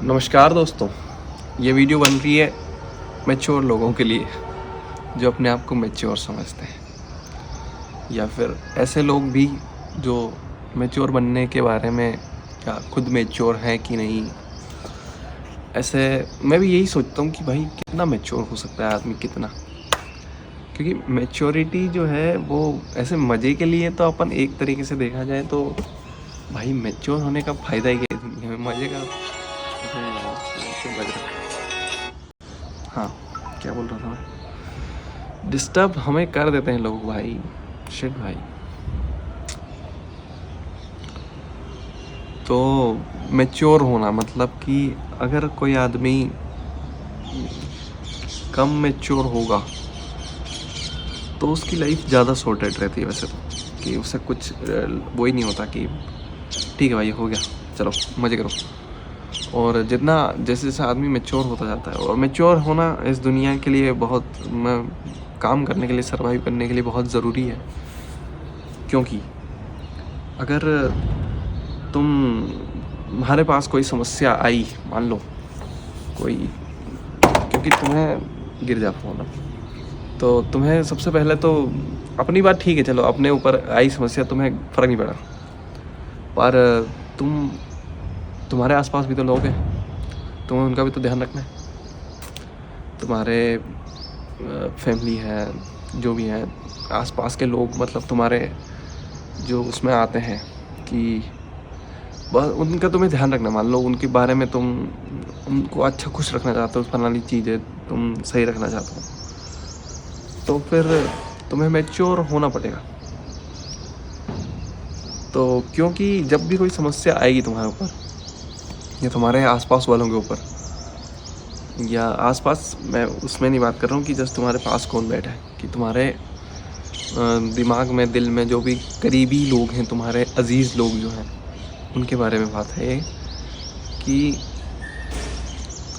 नमस्कार दोस्तों, ये वीडियो बन रही है मैच्योर लोगों के लिए जो अपने आप को मैच्योर समझते हैं, या फिर ऐसे लोग भी जो मैच्योर बनने के बारे में या खुद मैच्योर हैं कि नहीं। ऐसे मैं भी यही सोचता हूँ कि भाई कितना मैच्योर हो सकता है आदमी, कितना, क्योंकि मैच्योरिटी जो है वो ऐसे मज़े के लिए तो अपन एक तरीके से देखा जाए तो भाई मैच्योर होने का फ़ायदा ही क्या है दुनिया में, मज़े का। हाँ, क्या बोल रहा था मैं? डिस्टर्ब हमें कर देते हैं लोग भाई, शिट भाई। तो मैच्योर होना मतलब कि अगर कोई आदमी कम मैच्योर होगा तो उसकी लाइफ ज़्यादा सॉर्टेड रहती है वैसे तो, कि उससे कुछ वो ही नहीं होता कि ठीक है भाई हो गया चलो मज़े करो। और जितना जैसे जैसे आदमी मैच्योर होता जाता है, और मैच्योर होना इस दुनिया के लिए बहुत काम करने के लिए, सर्वाइव करने के लिए बहुत ज़रूरी है। क्योंकि अगर तुम्हारे पास कोई समस्या आई, मान लो कोई, क्योंकि तुम्हें गिर जा फोन, तो तुम्हें सबसे पहले तो अपनी बात ठीक है, चलो अपने ऊपर आई समस्या, तुम्हें फ़र्क नहीं पड़ा, पर तुम्हारे आसपास भी तो लोग हैं, तुम्हें उनका भी तो ध्यान रखना है। तुम्हारे फैमिली है, जो भी हैं आसपास के लोग, मतलब तुम्हारे जो उसमें आते हैं कि बस उनका तुम्हें ध्यान रखना। मान लो उनके बारे में तुम उनको अच्छा खुश रखना चाहते हो, फलानी चीज़ें तुम सही रखना चाहते हो, तो फिर तुम्हें मैच्योर होना पड़ेगा। तो क्योंकि जब भी कोई समस्या आएगी तुम्हारे ऊपर या तुम्हारे आसपास वालों के ऊपर, या आसपास मैं उसमें नहीं बात कर रहा हूँ कि जस्ट तुम्हारे पास कौन बैठा है, कि तुम्हारे दिमाग में, दिल में जो भी करीबी लोग हैं, तुम्हारे अजीज़ लोग जो हैं, उनके बारे में बात है कि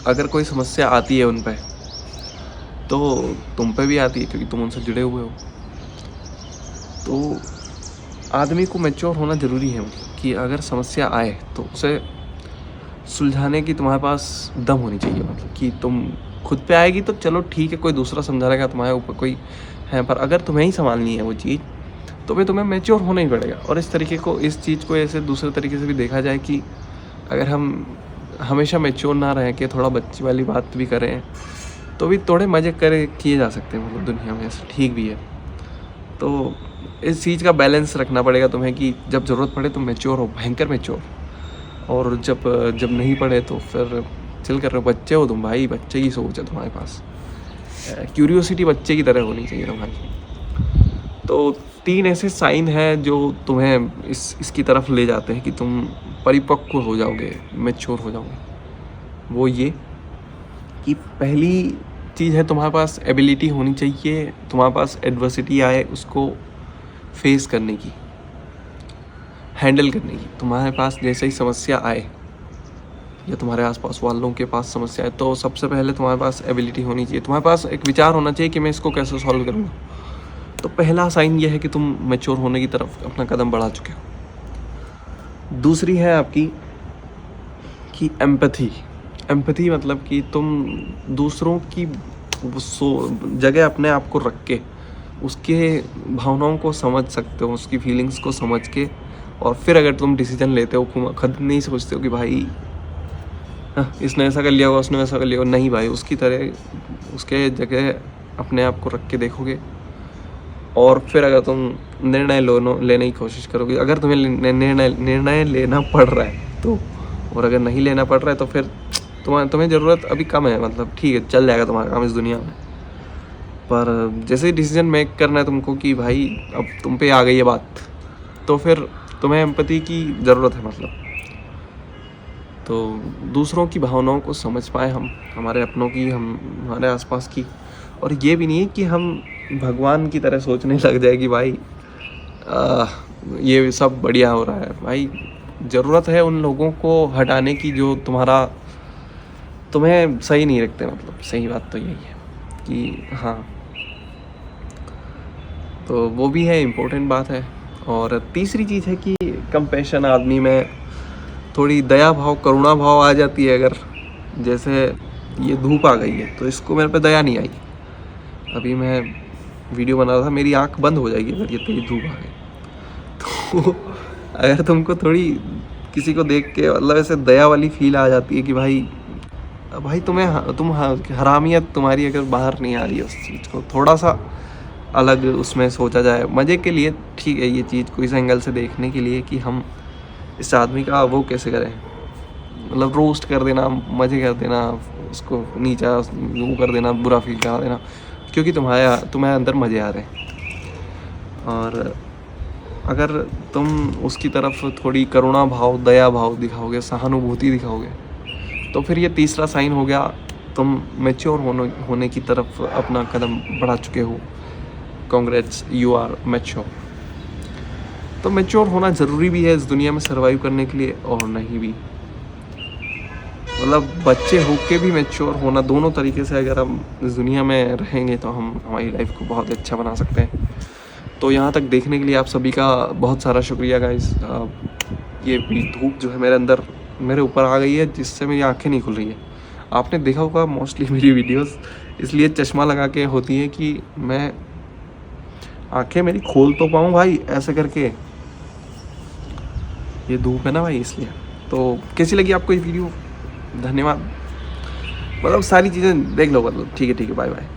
अगर कोई समस्या आती है उन पे, तो तुम पे भी आती है क्योंकि तुम उनसे जुड़े हुए हो। तो आदमी को मैच्योर होना ज़रूरी है, मतलब कि अगर समस्या आए तो उसे सुलझाने की तुम्हारे पास दम होनी चाहिए। मतलब कि तुम खुद पे आएगी तो चलो ठीक है, कोई दूसरा समझा रहेगा, तुम्हारे ऊपर कोई है, पर अगर तुम्हें ही संभालनी है वो चीज़, तो फिर तुम्हें मैच्योर होना ही पड़ेगा। और इस चीज़ को ऐसे दूसरे तरीके से भी देखा जाए कि अगर हम हमेशा मैच्योर ना रहें कि थोड़ा बच्ची वाली बात भी करें, तो भी थोड़े मज़े किए जा सकते हैं, मतलब दुनिया में ऐसा ठीक भी है। तो इस चीज़ का बैलेंस रखना पड़ेगा तुम्हें कि जब ज़रूरत पड़े तो मैच्योर हो, भयंकर मैच्योर, और जब नहीं पड़े तो फिर चिल कर रहे हो। बच्चे हो तुम भाई, बच्चे की सोच है तुम्हारे पास, क्यूरियोसिटी बच्चे की तरह होनी चाहिए तुम्हारी। तो 3 ऐसे साइन हैं जो तुम्हें इसकी तरफ ले जाते हैं कि तुम परिपक्व हो जाओगे, मैच्योर हो जाओगे। वो ये कि पहली चीज़ है, तुम्हारे पास एबिलिटी होनी चाहिए, तुम्हारे पास एडवर्सिटी आए उसको फेस करने की, हैंडल करने की। तुम्हारे पास जैसे ही समस्या आए या तुम्हारे आसपास वालों के पास समस्या है, तो सबसे पहले तुम्हारे पास एबिलिटी होनी चाहिए, तुम्हारे पास एक विचार होना चाहिए कि मैं इसको कैसे सॉल्व करूँगा। तो पहला साइन ये है कि तुम मैच्योर होने की तरफ अपना कदम बढ़ा चुके हो। दूसरी है आपकी कि एम्पैथी मतलब कि तुम दूसरों की जगह अपने आप को रख के उसके भावनाओं को समझ सकते हो, उसकी फीलिंग्स को समझ के, और फिर अगर तुम डिसीजन लेते हो, खुद नहीं सोचते हो कि भाई इसने ऐसा कर लिया होगा, उसने वैसा कर लिया होगा। नहीं भाई, उसकी तरह उसके जगह अपने आप को रख के देखोगे, और फिर अगर तुम निर्णय लेने की कोशिश करोगे, अगर तुम्हें निर्णय लेना पड़ रहा है तो, और अगर नहीं लेना पड़ रहा है तो फिर तुम्हें ज़रूरत अभी कम है, मतलब ठीक है चल जाएगा तुम्हारा काम इस दुनिया में। पर जैसे ही डिसीजन मेक करना है तुमको कि भाई अब तुम पे आ गई है बात, तो फिर तुम्हें एम्पैथी की ज़रूरत है। मतलब तो दूसरों की भावनाओं को समझ पाए हम, हमारे अपनों की, हमारे आसपास की। और ये भी नहीं है कि हम भगवान की तरह सोचने लग जाए कि भाई ये सब बढ़िया हो रहा है। भाई ज़रूरत है उन लोगों को हटाने की जो तुम्हें सही नहीं रखते। मतलब सही बात तो यही है कि हाँ, तो वो भी है, इम्पोर्टेंट बात है। और तीसरी चीज़ है कि कंपैशन, आदमी में थोड़ी दया भाव, करुणा भाव आ जाती है अगर, जैसे ये धूप आ गई है तो इसको मेरे पे दया नहीं आई। अभी मैं वीडियो बना रहा था, मेरी आंख बंद हो जाएगी अगर ये तेज धूप आ गई तो अगर तुमको थोड़ी किसी को देख के मतलब ऐसे दया वाली फील आ जाती है कि भाई तुम हरामियत तुम्हारी अगर बाहर नहीं आ रही है, उस चीज़ को थोड़ा सा अलग उसमें सोचा जाए मज़े के लिए, ठीक है ये चीज़ को इस एंगल से देखने के लिए कि हम इस आदमी का वो कैसे करें, मतलब रोस्ट कर देना, मज़े कर देना, उसको नीचा वो कर देना, बुरा फील करा देना, क्योंकि तुम्हारे अंदर मज़े आ रहे हैं। और अगर तुम उसकी तरफ थोड़ी करुणा भाव, दया भाव दिखाओगे, सहानुभूति दिखाओगे, तो फिर ये तीसरा साइन हो गया, तुम मैच्योर होने की तरफ अपना कदम बढ़ा चुके हो। Congrats, you are mature. तो मैच्योर होना ज़रूरी भी है इस दुनिया में सर्वाइव करने के लिए, और नहीं भी, मतलब बच्चे होके भी मैच्योर होना, दोनों तरीके से अगर हम इस दुनिया में रहेंगे तो हम हमारी लाइफ को बहुत अच्छा बना सकते हैं। तो यहाँ तक देखने के लिए आप सभी का बहुत सारा शुक्रिया गाइस। ये धूप जो है मेरे ऊपर आ गई है, जिससे मेरी आंखें नहीं खुल रही है। आपने देखा होगा मोस्टली मेरी वीडियोस इसलिए चश्मा लगा के होती है कि मैं आंखें मेरी खोल तो पाऊँ भाई ऐसे करके, ये धूप है ना भाई इसलिए। तो कैसी लगी आपको ये वीडियो? धन्यवाद। मतलब सारी चीज़ें देख लो, मतलब ठीक है, बाय बाय।